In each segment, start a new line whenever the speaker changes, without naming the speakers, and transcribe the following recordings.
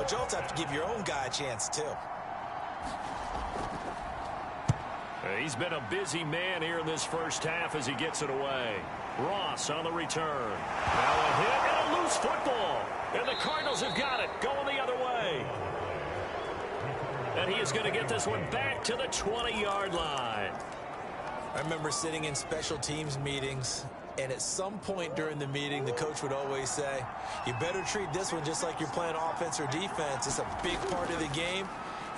but you also have to give your own guy a chance, too.
He's been a busy man here in this first half as he gets it away. Ross on the return. Now a hit and a loose football. And the Cardinals have got it, going the other way. And he is going to get this one back to the 20-yard line.
I remember sitting in special teams meetings, and at some point during the meeting, the coach would always say, you better treat this one just like you're playing offense or defense. It's a big part of the game.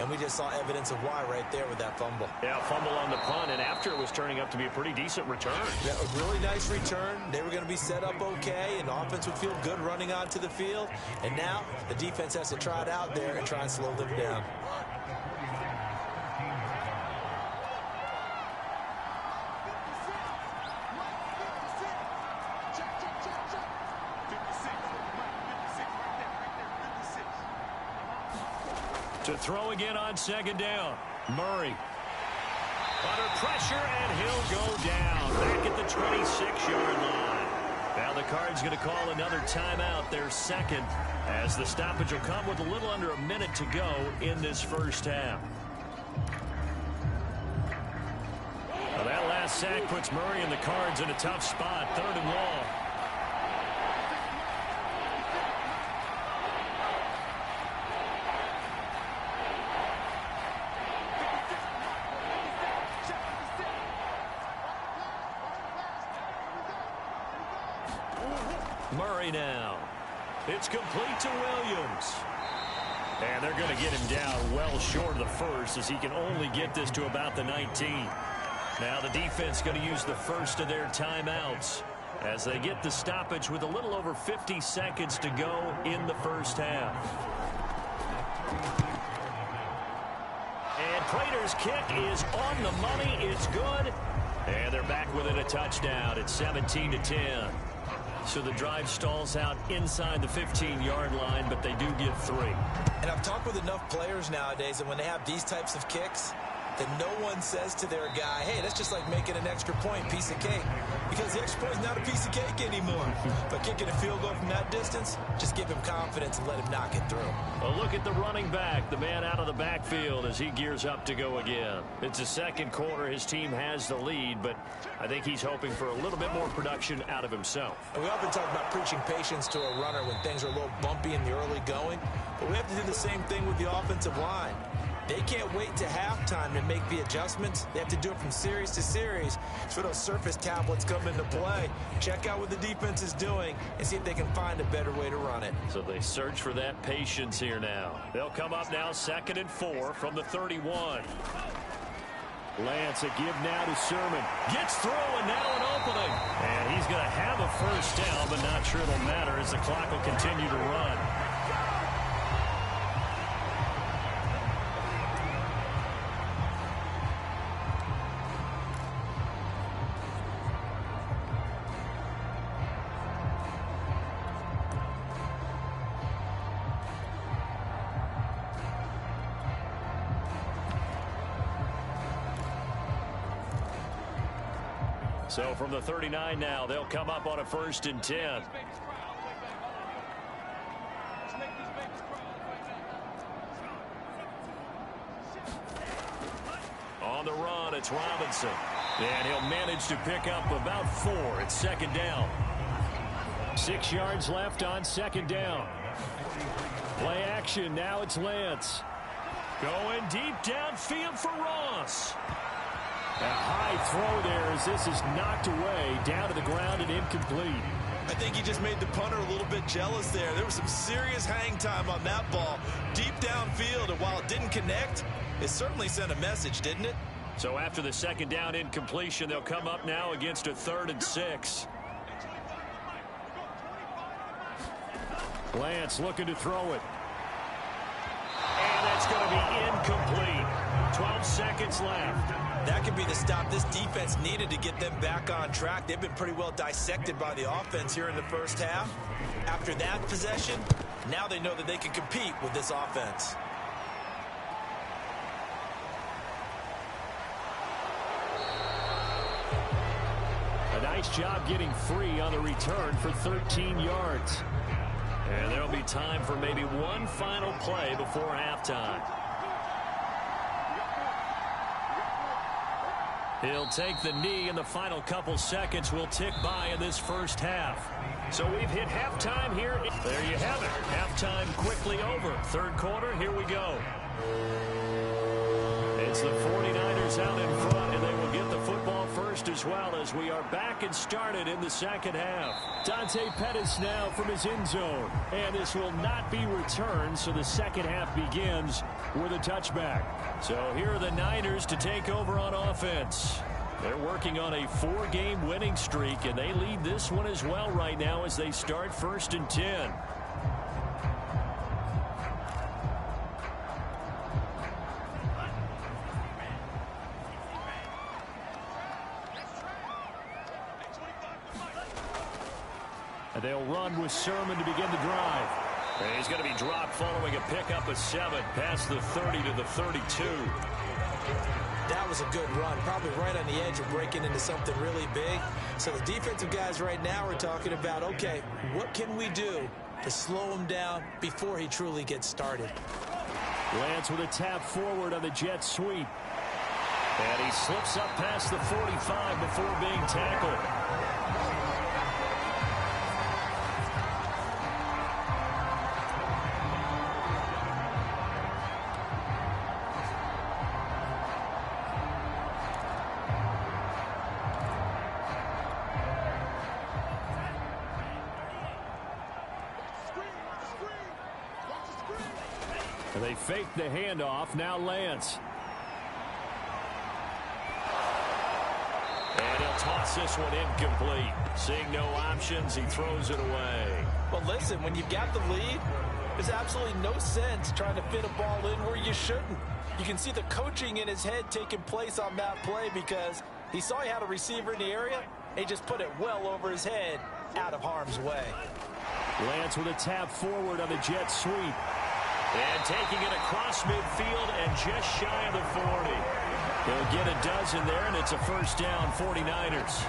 And we just saw evidence of why right there with that fumble.
Yeah, fumble on the punt, and after it was turning up to be a pretty decent return.
Yeah, a really nice return. They were going to be set up okay, and the offense would feel good running onto the field. And now the defense has to try it out there and try and slow them down.
To throw again on second down. Murray. Under pressure, and he'll go down. Back at the 26-yard line. Now the Cards going to call another timeout, their second, as the stoppage will come with a little under a minute to go in this first half. Well, that last sack puts Murray and the Cards in a tough spot. 3rd and long. Murray now. It's complete to Williams. And they're going to get him down well short of the first, as he can only get this to about the 19. Now the defense going to use the first of their timeouts as they get the stoppage with a little over 50 seconds to go in the first half. And Prater's kick is on the money. It's good. And they're back within a touchdown. It's 17-10. So the drive stalls out inside the 15-yard line, but they do get 3.
And I've talked with enough players nowadays, and when they have these types of kicks, that no one says to their guy, hey, that's just like making an extra point, piece of cake. Because the extra point is not a piece of cake anymore. But kicking a field goal from that distance, just give him confidence and let him knock it through.
A look at the running back, the man out of the backfield as he gears up to go again. It's the second quarter. His team has the lead, but I think he's hoping for a little bit more production out of himself.
And we often talk about preaching patience to a runner when things are a little bumpy in the early going, but we have to do the same thing with the offensive line. They can't wait to halftime to make the adjustments. They have to do it from series to series. So those surface tablets come into play. Check out what the defense is doing and see if they can find a better way to run it.
So they search for that patience here now. They'll come up now 2nd and 4 from the 31. Lance a give now to Sermon. Gets through and now an opening. And he's going to have a first down, but not sure it'll matter as the clock will continue to run. So from the 39 now, they'll come up on a 1st and 10. On the run, it's Robinson. And he'll manage to pick up about 4. It's 2nd down. 6 yards left on 2nd down. Play action. Now it's Lance. Going deep downfield for Ross. A high throw there as this is knocked away, down to the ground and incomplete.
I think he just made the punter a little bit jealous there. There was some serious hang time on that ball, deep downfield, and while it didn't connect, it certainly sent a message, didn't it?
So after the 2nd down incompletion, they'll come up now against a 3rd and 6. Lance looking to throw it. And that's going to be incomplete. 12 seconds left.
That could be the stop this defense needed to get them back on track. They've been pretty well dissected by the offense here in the first half. After that possession, now they know that they can compete with this offense. A nice job getting free on the return for 13 yards.
And there'll be time for maybe one final play before halftime. He'll take the knee, and the final couple seconds will tick by in this first half. So we've hit halftime here. There you have it. Halftime quickly over. Third quarter, here we go. It's the 49ers out in front, and they will get the football first as well as we are back and started in the second half. Dante Pettis now from his end zone, and this will not be returned, so the second half begins with a touchback. So here are the Niners to take over on offense. They're working on a 4-game winning streak, and they lead this one as well right now as they start 1st and 10. And they'll run with Sermon to begin the drive. And he's going to be dropped following a pickup of 7 past the 30 to the 32.
That was a good run, probably right on the edge of breaking into something really big. So the defensive guys right now are talking about, okay, what can we do to slow him down before he truly gets started?
Lance with a tap forward on the jet sweep. And he slips up past the 45 before being tackled. They fake the handoff. Now Lance. And he'll toss this one incomplete. Seeing no options, he throws it away.
Well, listen, when you've got the lead, there's absolutely no sense trying to fit a ball in where you shouldn't. You can see the coaching in his head taking place on that play because he saw he had a receiver in the area. He just put it well over his head out of harm's way.
Lance with a tap forward on the jet sweep. And taking it across midfield and just shy of the 40. He'll get a dozen there, and it's a first down, 49ers.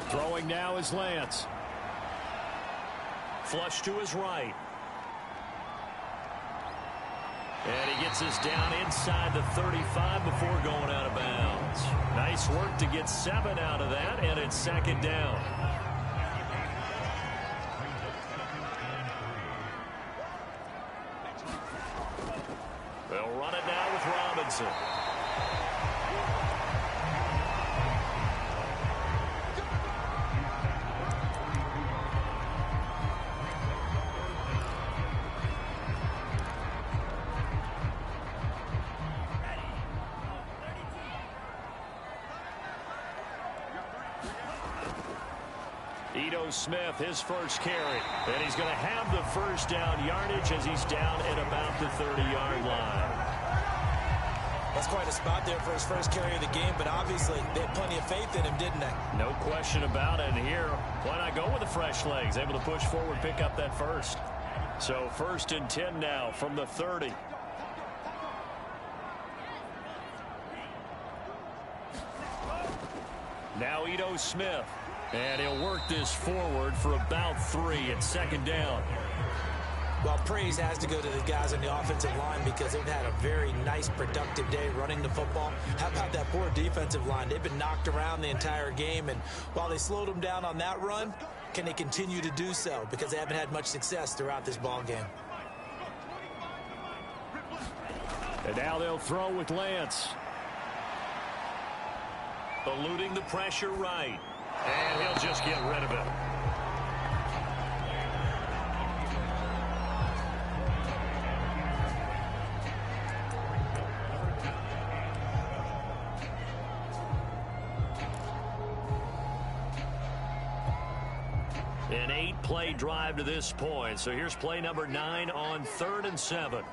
Throwing now is Lance. Flush to his right. And he gets us down inside the 35 before going out of bounds. Nice work to get 7 out of that, and it's second down. They'll run it now with Robinson. Smith, his first carry, and he's going to have the first down yardage as he's down at about the 30-yard line.
That's quite a spot there for his first carry of the game, but obviously they had plenty of faith in him, didn't they?
No question about it. And here, why not go with the fresh legs? Able to push forward, pick up that first. So 1st and 10 now from the 30. Now Ito Smith. And he'll work this forward for about 3 at second down.
Well, praise has to go to the guys on the offensive line because they've had a very nice, productive day running the football. How about that poor defensive line? They've been knocked around the entire game, and while they slowed them down on that run, can they continue to do so? Because they haven't had much success throughout this ball game.
And now they'll throw with Lance. Eluding the pressure right. And he'll just get rid of it. An 8-play drive to this point. So here's play number 9 on 3rd and 7.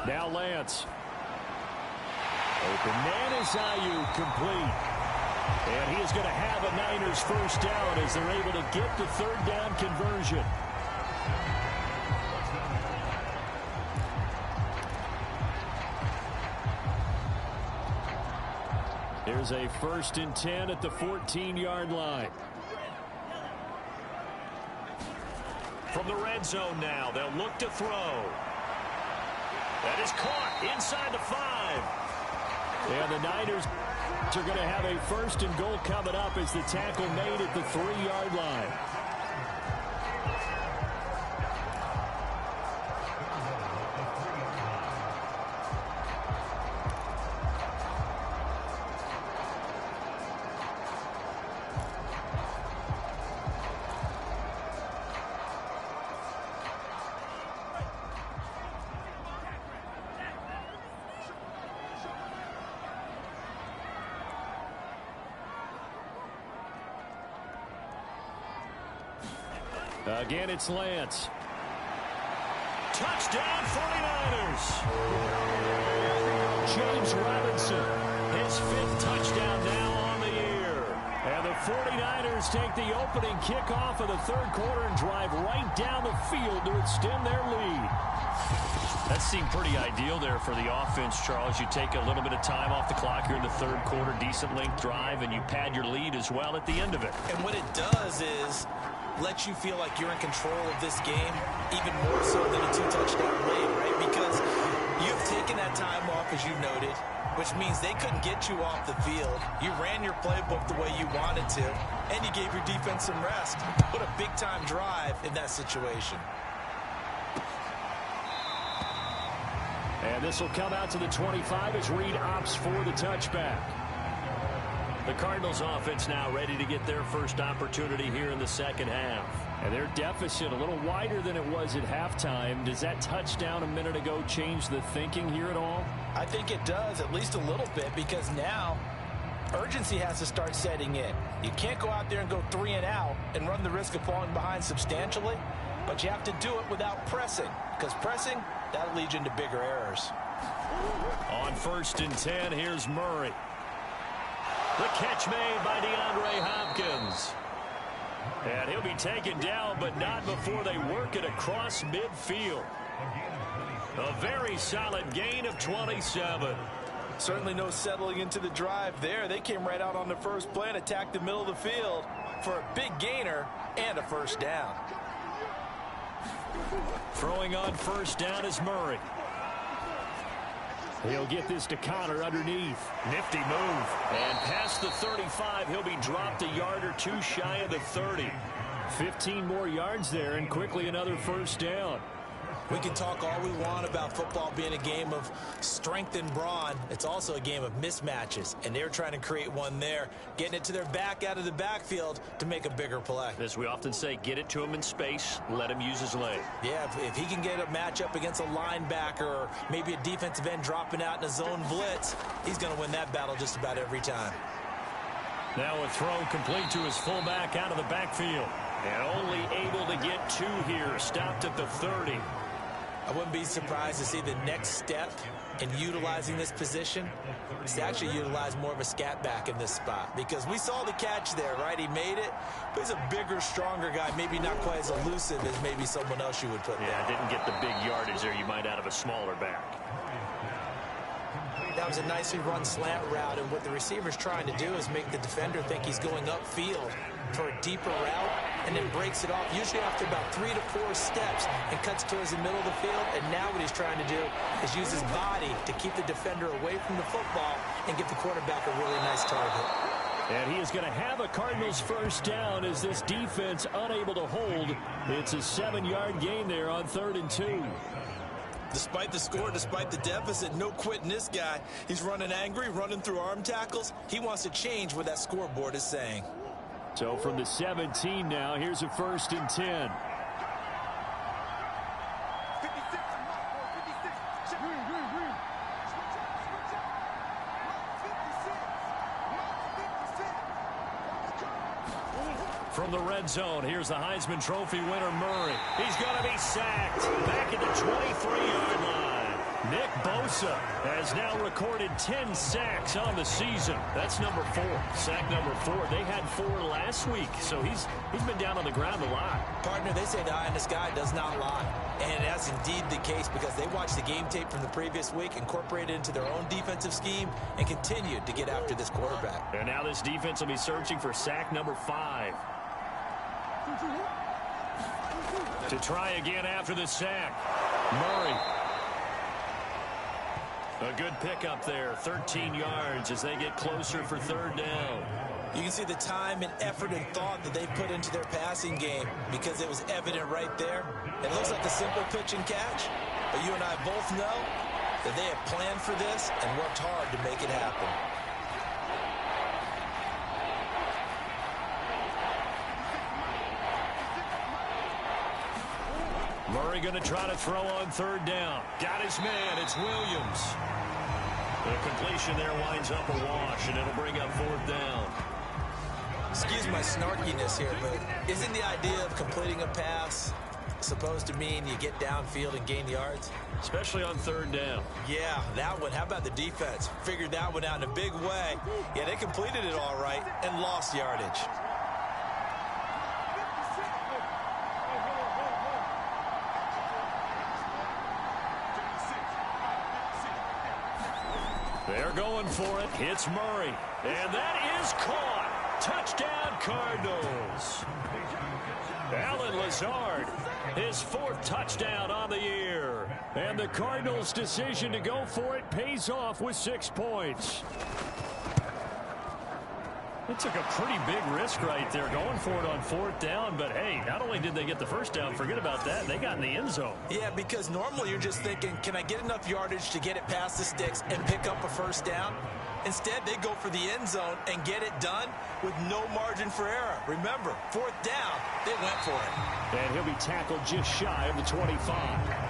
Now Lance. Open man is Ayuk, complete. And he is going to have a Niners first down as they're able to get the 3rd down conversion. Here's a 1st and 10 at the 14-yard line. From the red zone now, they'll look to throw. That is caught inside the 5. And the Niners are going to have a 1st and goal coming up as the tackle made at the 3-yard line. Again, it's Lance. Touchdown, 49ers. James Robinson, his 5th touchdown now on the year. And the 49ers take the opening kickoff of the 3rd quarter and drive right down the field to extend their lead.
That seemed pretty ideal there for the offense, Charles. You take a little bit of time off the clock here in the 3rd quarter, decent length drive, and you pad your lead as well at the end of it.
And what it does is let you feel like you're in control of this game, even more so than a 2-touchdown lead, right? Because you've taken that time off, as you noted, which means they couldn't get you off the field. You ran your playbook the way you wanted to, and you gave your defense some rest. What a big-time drive in that situation.
And this will come out to the 25 as Reed opts for the touchback.
The Cardinals offense now ready to get their first opportunity here in the 2nd half.
And their deficit a little wider than it was at halftime. Does that touchdown a minute ago change the thinking here at all?
I think it does, at least a little bit, because now urgency has to start setting in. You can't go out there and go 3 and out and run the risk of falling behind substantially, but you have to do it without pressing, because pressing, that'll lead you into bigger errors.
On 1st and 10, here's Murray. The catch made by DeAndre Hopkins. And he'll be taken down, but not before they work it across midfield. A very solid gain of 27.
Certainly no settling into the drive there. They came right out on the first play and attacked the middle of the field for a big gainer and a 1st down.
Throwing on 1st down is Murray. He'll get this to Connor underneath. Nifty move. And past the 35, he'll be dropped a yard or 2 shy of the 30. 15 more yards there, and quickly another 1st down.
We can talk all we want about football being a game of strength and brawn. It's also a game of mismatches, and they're trying to create one there, getting it to their back out of the backfield to make a bigger play.
As we often say, get it to him in space, let him use his leg.
Yeah, if he can get a matchup against a linebacker or maybe a defensive end dropping out in a zone blitz, he's going to win that battle just about every time.
Now a throw complete to his fullback out of the backfield. And only able to get 2 here, stopped at the 30.
I wouldn't be surprised to see the next step in utilizing this position is to actually utilize more of a scat back in this spot, because we saw the catch there, right? He made it, but he's a bigger, stronger guy, maybe not quite as elusive as maybe someone else you would put there.
Yeah, didn't get the big yardage there you might out of a smaller back.
That was a nicely run slant route, and what the receiver's trying to do is make the defender think he's going upfield for a deeper route, and then breaks it off, usually after about 3 to 4 steps, and cuts towards the middle of the field. And now what he's trying to do is use his body to keep the defender away from the football and give the quarterback a really nice target.
And he is going to have a Cardinals 1st down as this defense unable to hold. It's a 7-yard gain there on 3rd and 2.
Despite the score, despite the deficit, no quitting this guy. He's running angry, running through arm tackles. He wants to change what that scoreboard is saying.
So from the 17 now, here's a 1st and 10. From the red zone, here's the Heisman Trophy winner, Murray. He's going to be sacked back at the 23-yard line. Nick Bosa has now recorded 10 sacks on the season. That's number 4. Sack number 4. They had 4 last week, so he's been down on the ground a lot.
Partner, they say the eye in the sky does not lie. And that's indeed the case because they watched the game tape from the previous week, incorporated it into their own defensive scheme, and continued to get after this quarterback.
And now this defense will be searching for sack number 5. To try again after the sack. Murray. A good pickup there, 13 yards as they get closer for 3rd down.
You can see the time and effort and thought that they put into their passing game because it was evident right there. It looks like a simple pitch and catch, but you and I both know that they have planned for this and worked hard to make it happen.
Murray going to try to throw on 3rd down. Got his man. It's Williams. The completion there winds up a wash, and it'll bring up 4th down.
Excuse my snarkiness here, but isn't the idea of completing a pass supposed to mean you get downfield and gain yards?
Especially on 3rd down.
Yeah, that one. How about the defense? Figured that one out in a big way. Yeah, they completed it all right and lost yardage.
They're going for it. It's Murray. And that is caught. Touchdown, Cardinals. Alan Lazard, his 4th touchdown on the year. And the Cardinals' decision to go for it pays off with 6 points. They took a pretty big risk right there going for it on 4th down. But, hey, not only did they get the 1st down, forget about that, they got in the end zone.
Yeah, because normally you're just thinking, can I get enough yardage to get it past the sticks and pick up a 1st down? Instead, they go for the end zone and get it done with no margin for error. Remember, 4th down, they went for it.
And he'll be tackled just shy of the 25.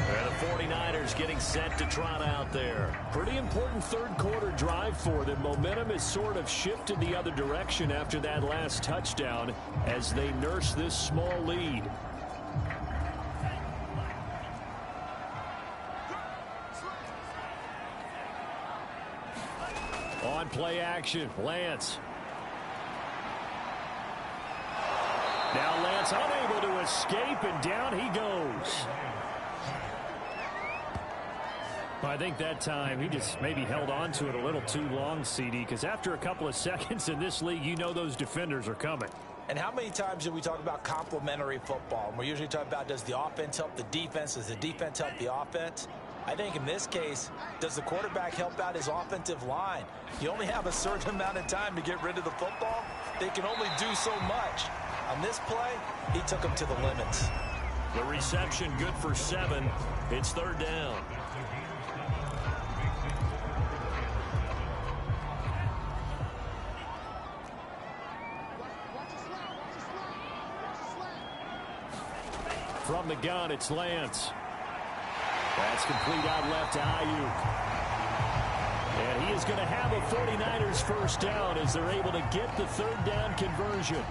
And the 49ers getting set to trot out there. Pretty important 3rd quarter drive for them. Momentum has sort of shifted the other direction after that last touchdown as they nurse this small lead. On play action, Lance. Now Lance unable to escape, and down he goes. I think that time he just maybe held on to it a little too long, CD, because after a couple of seconds in this league, you know those defenders are coming.
And how many times do we talk about complementary football? And we're usually talking about, does the offense help the defense? Does the defense help the offense? I think in this case, does the quarterback help out his offensive line? You only have a certain amount of time to get rid of the football. They can only do so much. On this play, he took them to the limits.
The reception good for 7. It's 3rd down. From the gun, it's Lance. That's complete out left to Ayuk. And he is going to have a 49ers 1st down as they're able to get the 3rd down conversion.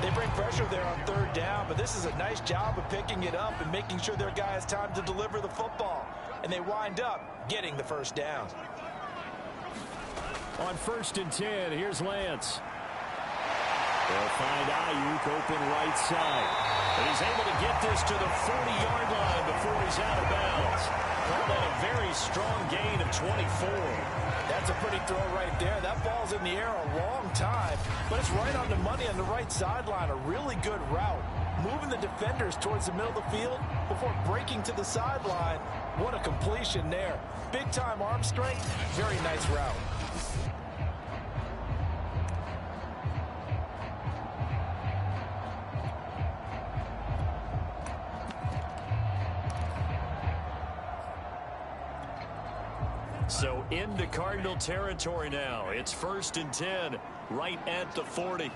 They bring pressure there on 3rd down, but this is a nice job of picking it up and making sure their guy has time to deliver the football. And they wind up getting the 1st down.
On 1st and 10, here's Lance. They'll find Ayuk open right side. And he's able to get this to the 40-yard line before he's out of bounds. Call that a very strong gain of 24.
That's a pretty throw right there. That ball's in the air a long time, but it's right on the money on the right sideline. A really good route. Moving the defenders towards the middle of the field before breaking to the sideline. What a completion there. Big-time arm strength. Very nice route.
So into Cardinal territory now. It's 1st and 10, right at the 40.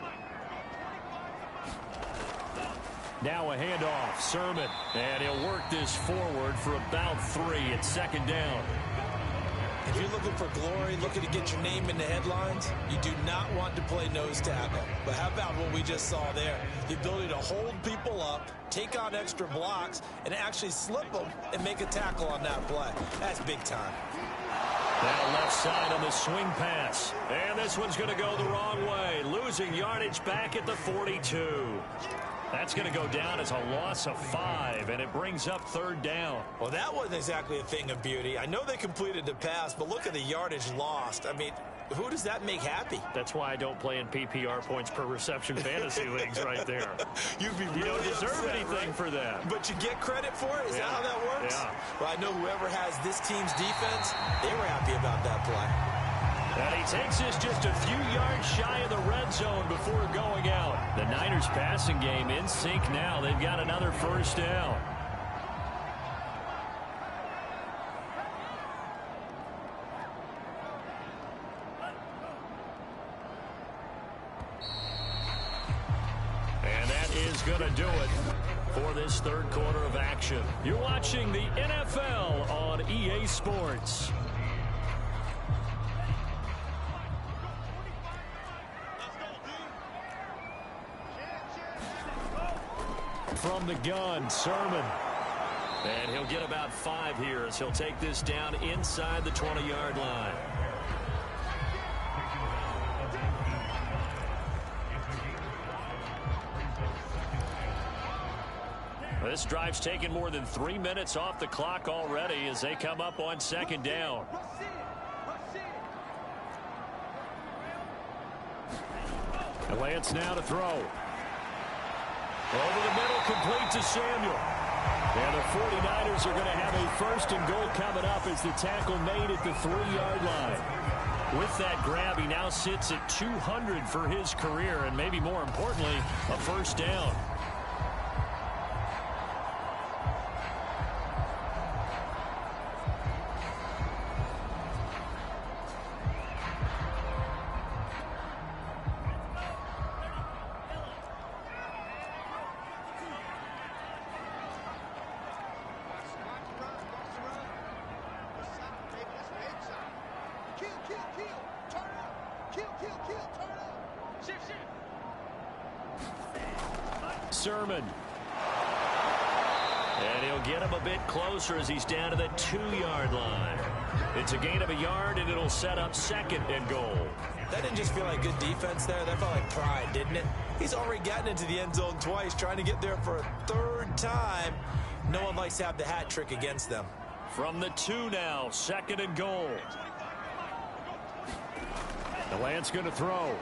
Now a handoff, Sermon, and he'll work this forward for about 3 at 2nd down.
If you're looking for glory, looking to get your name in the headlines, you do not want to play nose tackle. But how about what we just saw there? The ability to hold people up, take on extra blocks, and actually slip them and make a tackle on that play. That's big time.
Now left side on the swing pass. And this one's going to go the wrong way. Losing yardage back at the 42. That's going to go down as a loss of 5, and it brings up 3rd down.
Well, that wasn't exactly a thing of beauty. I know they completed the pass, but look at the yardage lost. I mean, who does that make happy?
That's why I don't play in PPR points per reception fantasy leagues right there.
You'd be really
You don't deserve
upset,
anything
right?
for that.
But you get credit for it? Is that how that works?
Yeah.
Well, I know whoever has this team's defense, they were happy about that play.
And he takes this just a few yards shy of the red zone before going out. The Niners passing game in sync now. They've got another 1st down. And that is going to do it for this 3rd quarter of action. You're watching the NFL on EA Sports. From the gun, Sermon. And he'll get about 5 here as he'll take this down inside the 20-yard line. This drive's taken more than 3 minutes off the clock already as they come up on 2nd down. And Lance now to throw. Over the middle, complete to Samuel. And the 49ers are going to have a 1st and goal coming up as the tackle made at the 3-yard line. With that grab, he now sits at 200 for his career, and maybe more importantly, a 1st down. Sermon. And he'll get him a bit closer as he's down to the 2-yard line. It's a gain of a yard, and it'll set up 2nd and goal.
That didn't just feel like good defense there. That felt like pride, didn't it? He's already gotten into the end zone twice, trying to get there for a 3rd time. No one likes to have the hat trick against them.
From the 2 now, 2nd and goal. The Lance going to throw.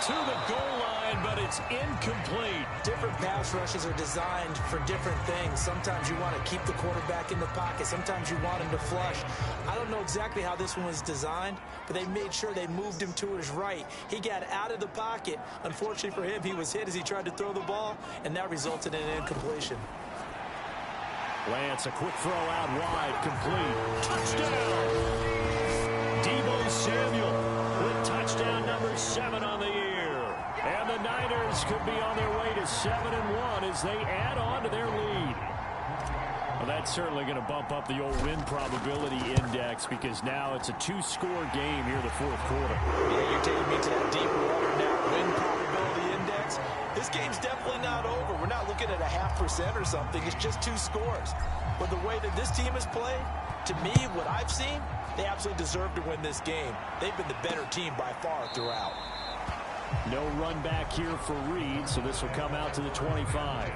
To the goal line, but it's incomplete.
Different pass rushes are designed for different things. Sometimes you want to keep the quarterback in the pocket. Sometimes you want him to flush. I don't know exactly how this one was designed, but they made sure they moved him to his right. He got out of the pocket. Unfortunately for him, he was hit as he tried to throw the ball, and that resulted in an incompletion.
Lance, a quick throw out wide, complete. Touchdown! Deebo Samuel with touchdown number 7 on the year. And the Niners could be on their way to 7-1 as they add on to their lead. Well, that's certainly going to bump up the old win probability index because now it's a 2-score game here in the 4th quarter.
Yeah, you're taking me to that deep water now. Win probability index. This game's definitely not over. We're not looking at a 0.5% or something. It's just 2 scores. But the way that this team has played, to me, what I've seen, they absolutely deserve to win this game. They've been the better team by far throughout.
No run back here for Reed, so this will come out to the 25.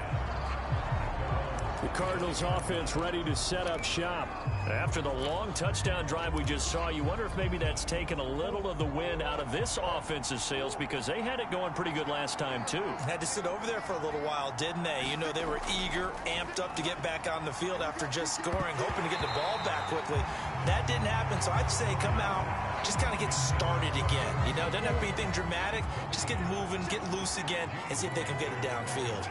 The Cardinals offense ready to set up shop. After the long touchdown drive we just saw, you wonder if maybe that's taken a little of the wind out of this offensive sails because they had it going pretty good last time too.
Had to sit over there for a little while, didn't they? You know, they were eager, amped up to get back on the field after just scoring, hoping to get the ball back quickly. That didn't happen, so I'd say come out, just kind of get started again. You know, doesn't have to be anything dramatic. Just get moving, get loose again, and see if they can get it downfield.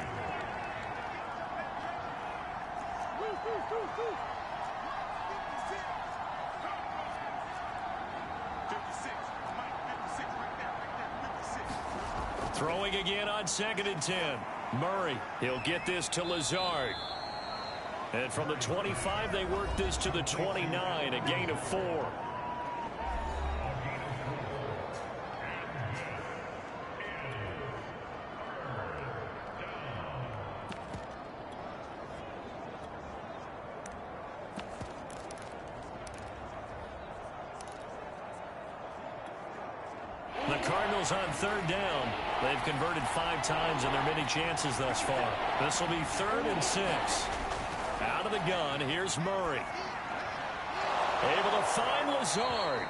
Throwing again on 2nd and 10. Murray, he'll get this to Lazard. And from the 25, they work this to the 29, a gain of 4. The Cardinals on third down. They've converted 5 times in their many chances thus far. This will be 3rd and 6. Out of the gun, here's Murray. Able to find Lazard.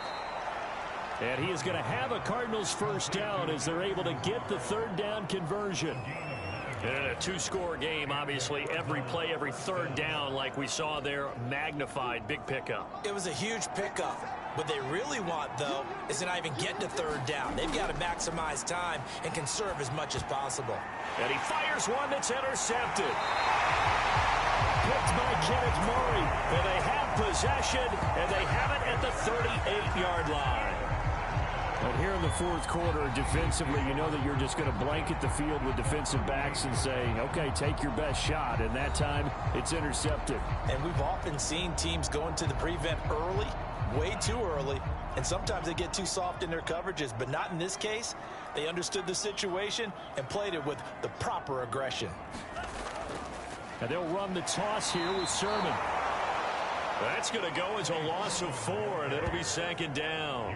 And he is going to have a Cardinals first down as they're able to get the 3rd down conversion. And in a 2-score game, obviously, every play, every 3rd down, like we saw there, magnified. Big pickup.
It was a huge pickup. What they really want, though, is to not even get to 3rd down. They've got to maximize time and conserve as much as possible.
And he fires one that's intercepted. Picked by Kenneth Murray. And they have possession, and they have it at the 38-yard line. And here in the 4th quarter, defensively, you know that you're just going to blanket the field with defensive backs and say, okay, take your best shot. And that time, it's intercepted.
And we've often seen teams go into the prevent early, way too early, and sometimes they get too soft in their coverages, but not in this case. They understood the situation and played it with the proper aggression.
And they'll run the toss here with Sermon. That's going to go as a loss of 4, and it'll be 2nd down.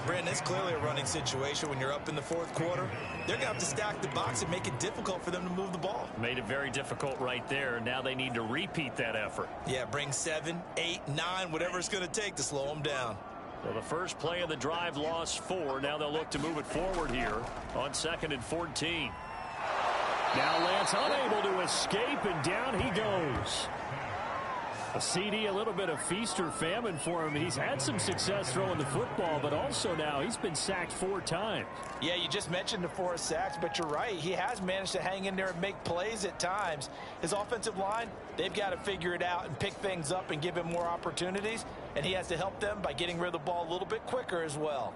Brandon, it's clearly a running situation when you're up in the 4th quarter. They're going to have to stack the box and make it difficult for them to move the ball.
Made it very difficult right there. Now they need to repeat that effort.
Yeah, bring 7, 8, 9, whatever it's going to take to slow them down.
So the first play of the drive lost 4. Now they'll look to move it forward here on 2nd and 14. Now Lance unable to escape, and down he goes. A CD, a little bit of feast or famine for him. He's had some success throwing the football, but also now he's been sacked 4 times.
Yeah, you just mentioned the 4 sacks, but you're right. He has managed to hang in there and make plays at times. His offensive line, they've got to figure it out and pick things up and give him more opportunities, and he has to help them by getting rid of the ball a little bit quicker as well.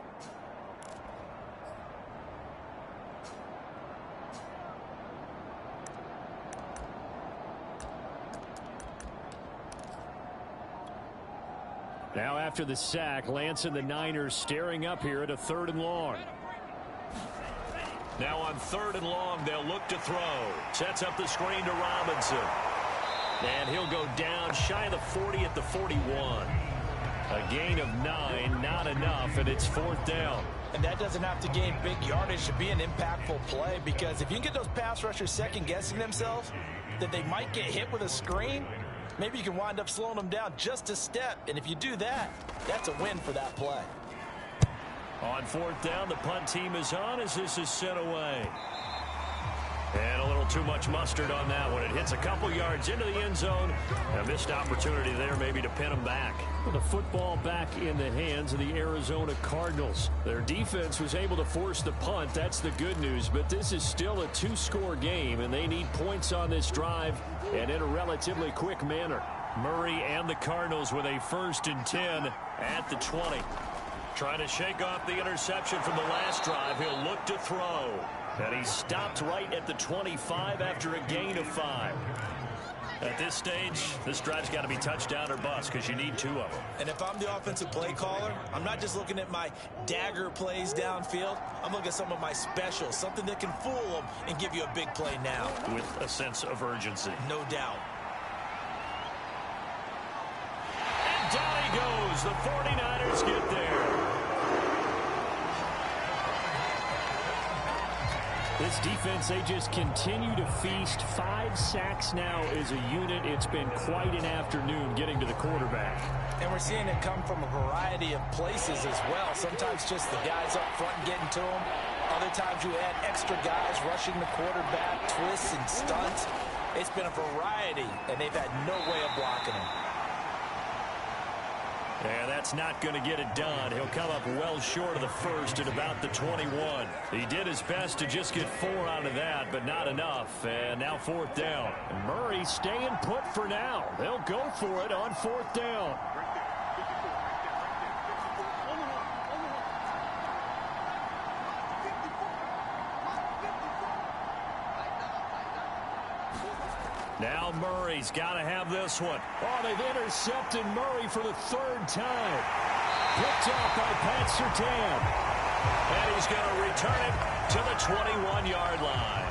Now after the sack, Lance and the Niners staring up here at a 3rd and long. Now on 3rd and long, they'll look to throw. Sets up the screen to Robinson. And he'll go down shy of the 40 at the 41. A gain of 9, not enough, and it's 4th down.
And that doesn't have to gain big yardage to be an impactful play, because if you can get those pass rushers second-guessing themselves that they might get hit with a screen, maybe you can wind up slowing them down just a step. And if you do that, that's a win for that play.
On 4th down, the punt team is on as this is sent away. And a little too much mustard on that one. It hits a couple yards into the end zone. A missed opportunity there maybe to pin them back. Well, the football back in the hands of the Arizona Cardinals. Their defense was able to force the punt. That's the good news. But this is still a 2-score game, and they need points on this drive and in a relatively quick manner. Murray and the Cardinals with a 1st and 10 at the 20. Trying to shake off the interception from the last drive. He'll look to throw. And he stopped right at the 25 after a gain of 5. At this stage, this drive's got to be touchdown or bust because you need 2 of them.
And if I'm the offensive play caller, I'm not just looking at my dagger plays downfield. I'm looking at some of my specials, something that can fool them and give you a big play now.
With a sense of urgency.
No doubt.
And down he goes. The 49ers get there. This defense, they just continue to feast. 5 sacks now as a unit. It's been quite an afternoon getting to the quarterback.
And we're seeing it come from a variety of places as well. Sometimes just the guys up front getting to them. Other times you add extra guys rushing the quarterback, twists and stunts. It's been a variety, and they've had no way of blocking him.
And that's not going to get it done. He'll come up well short of the 1st at about the 21. He did his best to just get 4 out of that, but not enough. And now 4th down. And Murray staying put for now. They'll go for it on 4th down. Now Murray's got to have this one. Oh, they've intercepted Murray for the third time. Picked off by Pat Surtain. And he's going to return it to the 21-yard line.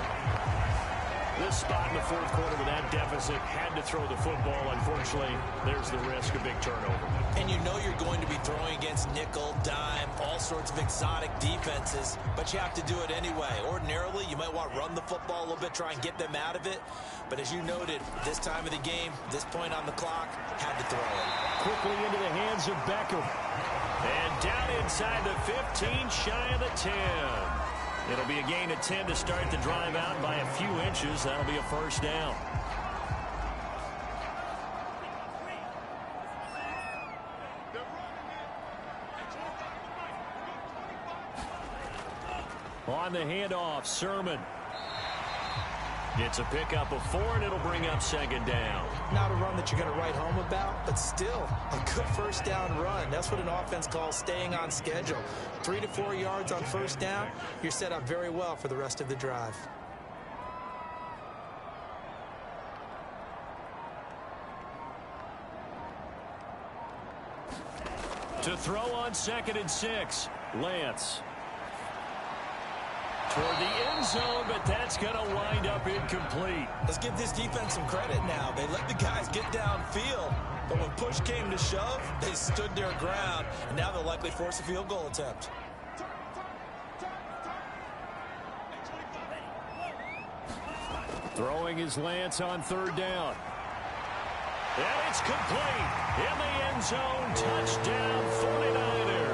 This spot in the fourth quarter with that deficit, had to throw the football. Unfortunately, there's the risk of big turnover.
And you know you're going to be throwing against nickel, dime, all sorts of exotic defenses, but you have to do it anyway. Ordinarily, you might want to run the football a little bit, try and get them out of it. But as you noted, this time of the game, this point on the clock, had to throw it.
Quickly into the hands of Beckham. And down inside the 15, shy of the 10. It'll be a gain of 10 to start the drive out by a few inches. That'll be a first down. On the handoff, Sermon. It's a pickup of 4, and it'll bring up second down.
Not a run that you're going to write home about, but still a good first down run. That's what an offense calls staying on schedule. 3 to 4 yards on first down, you're set up very well for the rest of the drive.
To throw on 2nd and 6, Lance. Toward the end zone, but that's going to wind up incomplete.
Let's give this defense some credit now. They let the guys get downfield, but when push came to shove, they stood their ground, and now they'll likely force a field goal attempt.
Throwing is Lance on 3rd down. And it's complete. In the end zone, touchdown 49ers.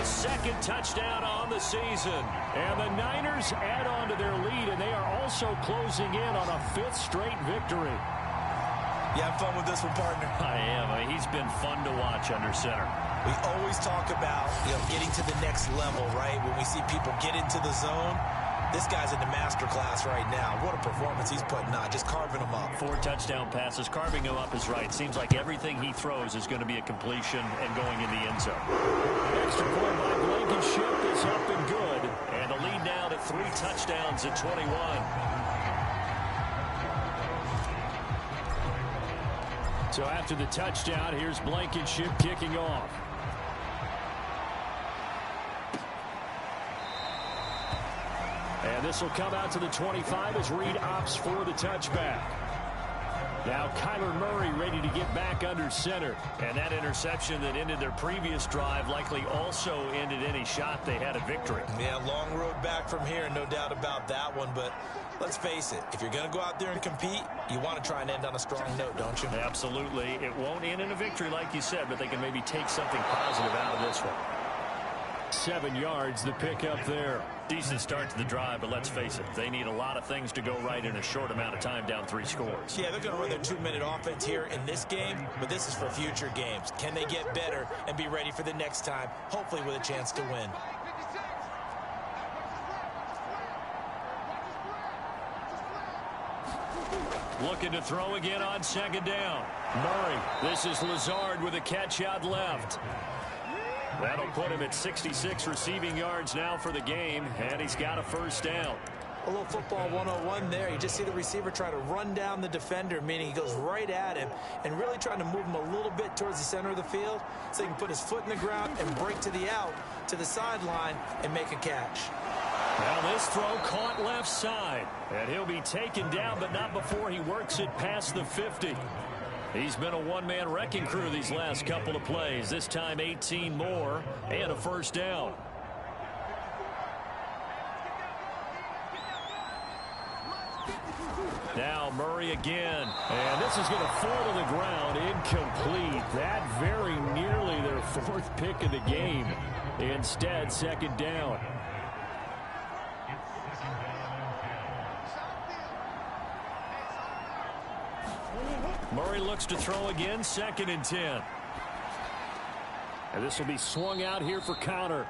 Second touchdown on the season. And the Niners add on to their lead, and they are also closing in on a 5th straight victory.
You have fun with this one, partner?
I am. He's been fun to watch under center.
We always talk about, getting to the next level, right? When we see people get into the zone, this guy's in the master class right now. What a performance he's putting on, just carving them up.
4 touchdown passes. Carving him up is right. Seems like everything he throws is going to be a completion and going in the end zone. Extra point by Blankenship is up and good. And the lead now to 3 touchdowns at 21. So after the touchdown, here's Blankenship kicking off. And this will come out to the 25 as Reed opts for the touchback. Now Kyler Murray ready to get back under center. And that interception that ended their previous drive likely also ended any shot they had at victory.
Yeah, long road back from here, no doubt about that one. But let's face it, if you're going to go out there and compete, you want to try and end on a strong note, don't you?
Absolutely. It won't end in a victory like you said, but they can maybe take something positive out of this one. 7 yards, the pickup there. Decent start to the drive, but let's face it, they need a lot of things to go right in a short amount of time, down 3 scores.
Yeah, they're going to run their 2-minute offense here in this game, but this is for future games. Can they get better and be ready for the next time, hopefully with a chance to win?
Looking to throw again on 2nd down. Murray, this is Lazard with a catch out left. That'll put him at 66 receiving yards now for the game, and he's got a first down.
A little football 101 there. You just see the receiver try to run down the defender, meaning he goes right at him and really trying to move him a little bit towards the center of the field so he can put his foot in the ground and break to the out, to the sideline, and make a catch.
Now this throw caught left side, and he'll be taken down, but not before he works it past the 50. He's been a one-man wrecking crew these last couple of plays. This time 18 more and a first down. Now Murray again. And this is going to fall to the ground. Incomplete. That very nearly their 4th pick of the game. Instead, 2nd down. Murray looks to throw again, 2nd and 10. And this will be swung out here for Connor.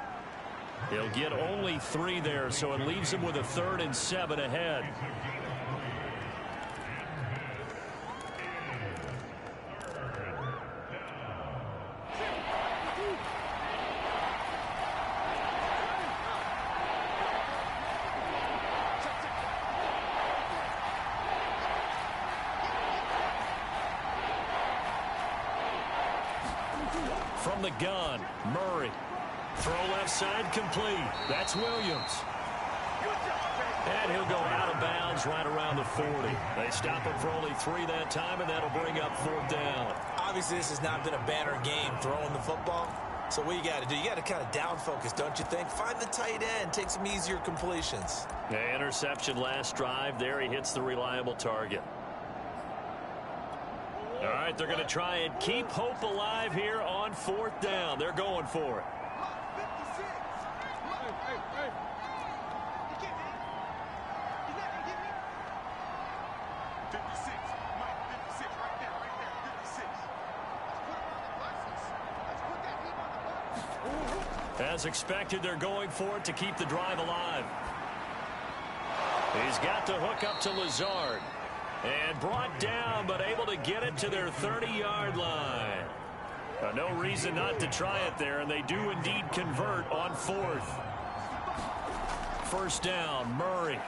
He'll get only 3 there, so it leaves him with a 3rd and 7 ahead. From the gun, Murray. Throw left side complete. That's Williams. And he'll go out of bounds right around the 40. They stop him for only 3 that time, and that'll bring up 4th down.
Obviously, this has not been a banner game throwing the football. So what you got to do, you got to kind of down focus, don't you think? Find the tight end, take some easier completions.
Yeah, interception last drive. There he hits the reliable target. All right, they're going to try and keep hope alive here on 4th down. They're going for it. As expected, they're going for it to keep the drive alive. He's got the hook up to Lazard. And brought down, but able to get it to their 30-yard line. No reason not to try it there, and they do indeed convert on 4th. 1st down, Murray.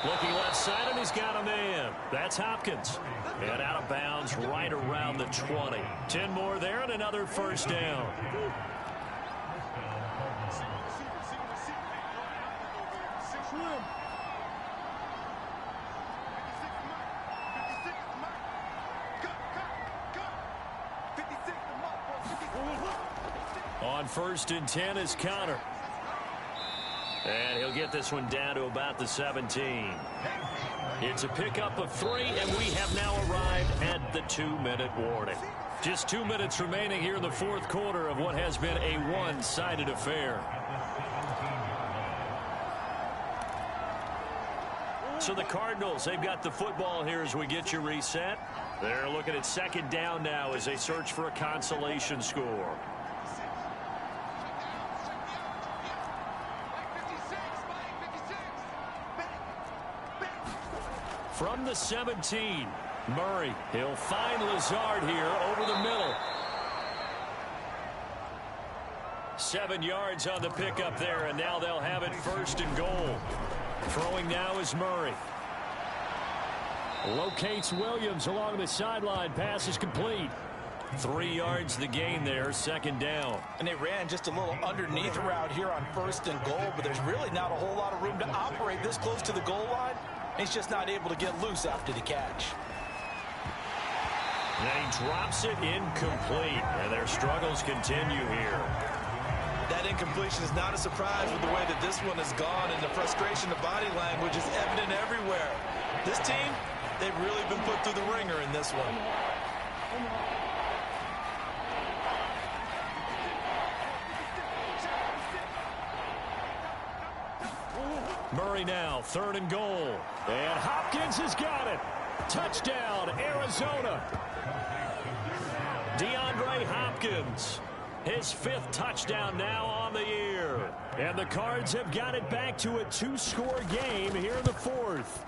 Looking left side, and he's got a man. That's Hopkins. And out of bounds right around the 20. 10 more there, and another 1st down. On 1st and 10 is Connor. And he'll get this one down to about the 17. It's a pickup of 3, and we have now arrived at the 2-minute warning. Just 2 minutes remaining here in the 4th quarter of what has been a one-sided affair. So the Cardinals, they've got the football here as we get you reset. They're looking at 2nd down now as they search for a consolation score. From the 17, Murray. He'll find Lazard here over the middle. 7 yards on the pickup there, and now they'll have it 1st and goal. Throwing now is Murray. Locates Williams along the sideline. Pass is complete. 3 yards the gain there, 2nd down.
And they ran just a little underneath route here on 1st and goal, but there's really not a whole lot of room to operate this close to the goal line. He's just not able to get loose after the catch.
And he drops it incomplete, and their struggles continue here.
That incompletion is not a surprise with the way that this one has gone, and the frustration of body language is evident everywhere. This team, they've really been put through the ringer in this one.
Murray now, 3rd and goal. And Hopkins has got it. Touchdown, Arizona. DeAndre Hopkins. His 5th touchdown now on the year. And the Cards have got it back to a 2-score game here in the 4th.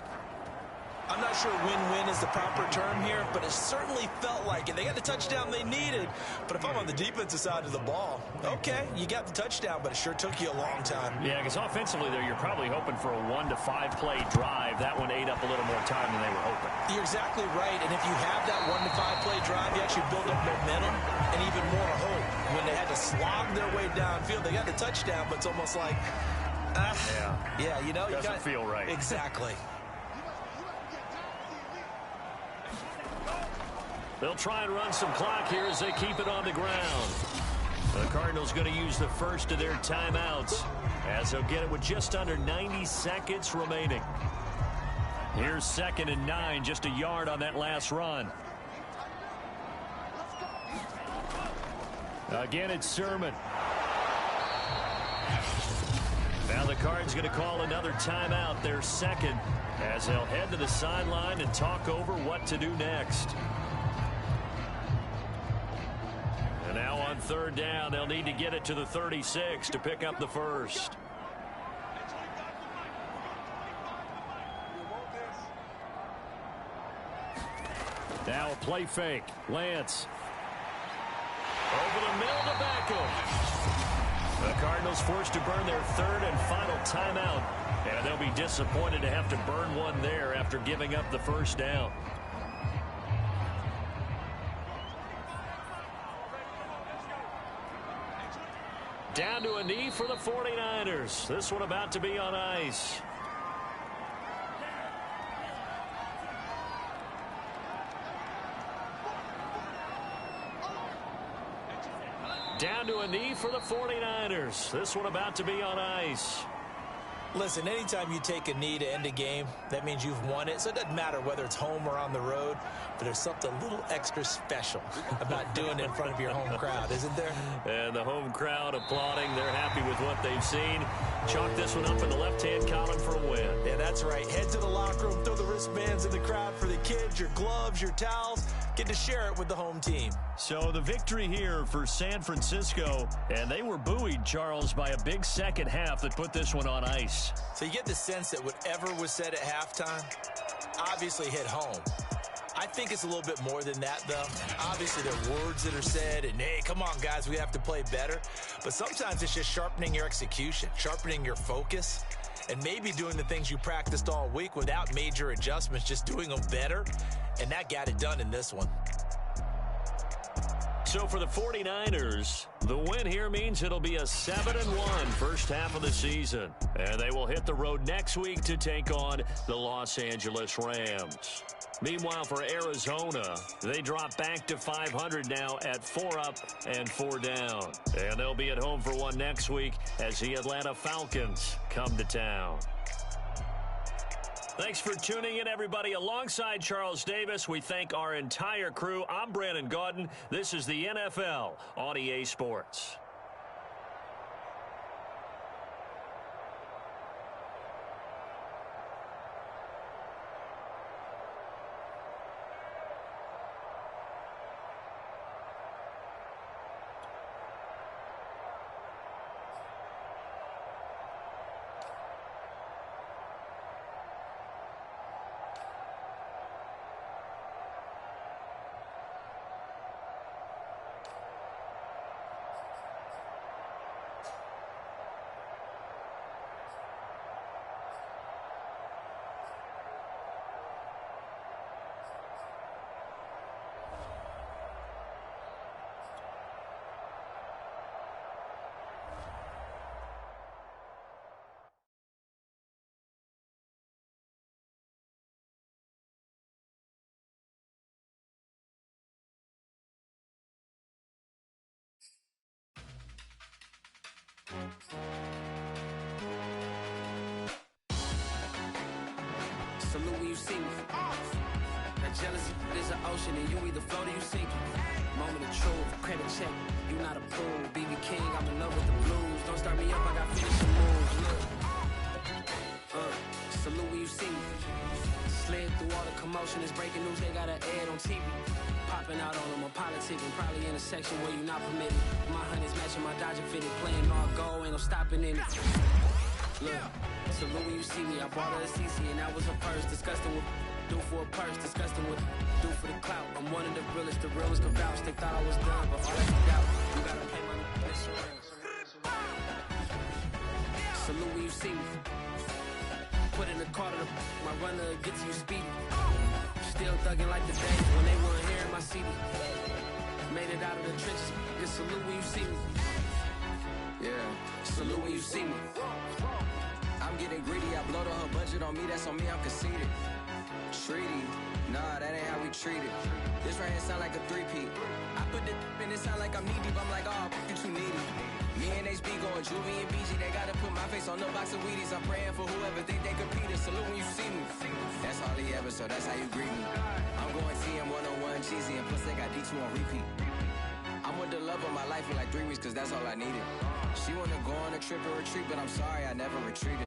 I'm not sure win-win is the proper term here, but it certainly felt like it. They got the touchdown they needed, but if I'm on the defensive side of the ball, okay, you got the touchdown, but it sure took you a long time.
Yeah, because offensively there, you're probably hoping for a 1 to 5 play drive. That one ate up a little more time than they were hoping.
You're exactly right, and if you have that 1 to 5 play drive, you actually build up momentum and even more hope. When they had to slog their way downfield, they got the touchdown, but it's almost like, yeah, you know,
doesn't feel right.
Exactly.
They'll try and run some clock here as they keep it on the ground. The Cardinals going to use the first of their timeouts as they'll get it with just under 90 seconds remaining. Here's 2nd and 9, just a yard on that last run. Again, it's Sermon. Now the Cards going to call another timeout, their 2nd, as they'll head to the sideline and talk over what to do next. And now on 3rd down, they'll need to get it to the 36 to pick up the 1st. Now a play fake. Lance. Over the middle to Beckham. The Cardinals forced to burn their 3rd and final timeout. And they'll be disappointed to have to burn one there after giving up the 1st down. Down to a knee for the 49ers. This one about to be on ice. Down to a knee for the 49ers. This one about to be on ice.
Listen, anytime you take a knee to end a game, that means you've won it. So it doesn't matter whether it's home or on the road, but there's something a little extra special about doing it in front of your home crowd, isn't there?
And the home crowd applauding. They're happy with what they've seen. Chalk this one up in the left-hand column for a win.
Yeah, that's right. Head to the locker room, throw the wristbands in the crowd for the kids, your gloves, your towels. Get to share it with the home team.
So the victory here for San Francisco, and they were buoyed, Charles, by a big second half that put this one on ice.
So you get the sense that whatever was said at halftime obviously hit home. I think it's a little bit more than that, though. Obviously, there are words that are said, and, hey, come on, guys, we have to play better. But sometimes it's just sharpening your execution, sharpening your focus, and maybe doing the things you practiced all week without major adjustments, just doing them better. And that got it done in this one.
So for the 49ers, the win here means it'll be a 7-1 first half of the season. And they will hit the road next week to take on the Los Angeles Rams. Meanwhile, for Arizona, they drop back to 500 now at 4 up and 4 down. And they'll be at home for one next week as the Atlanta Falcons come to town. Thanks for tuning in, everybody. Alongside Charles Davis, we thank our entire crew. I'm Brandon Gaudin. This is the NFL on EA Sports.
Salute when you see me. That jealousy is an ocean, and you either float or you sink. Moment of truth, credit check. You not approved. BB King, I'm in love with the blues. Don't start me up, I got finishing moves. Look. Salute when you see me. Slid through all the commotion. It's breaking news, they got an ad on TV. Popping out on them, I'm politicking. Probably in a section where you not permitted. My honey's matching my Dodger fitted. Playing all go, ain't no stopping in it. Look, salute when you see me. I bought her a CC and that was her purse. Disgusting with do for a purse. Disgusting with do for the clout. I'm one of the realest can vouch. They thought I was done, but all that doubt. You gotta pay money. Salute when you see me. Put in the car to my runner gets you speedy. Still thugging like the days when they weren't here in my CD. Made it out of the trenches. Just salute when you see me. Yeah, salute when you see me. I'm getting greedy, I blowed on her budget on me, that's on me, I'm conceited. Treaty, nah, that ain't how we treat it. This right here sound like a three-peat. I put the in it sound like I'm knee deep, I'm like, oh, you too needy. Me and HB going Juvie and BG, they gotta put my face on no box of Wheaties. I'm praying for whoever think they compete. Salute when you see me. That's all he ever, so that's how you greet me. I'm going TM 101 cheesy, and plus they got D2 on repeat. I'm with the love of my life for like 3 weeks, cause that's all I needed. She wanna go on a trip or retreat, but I'm sorry, I never retreated.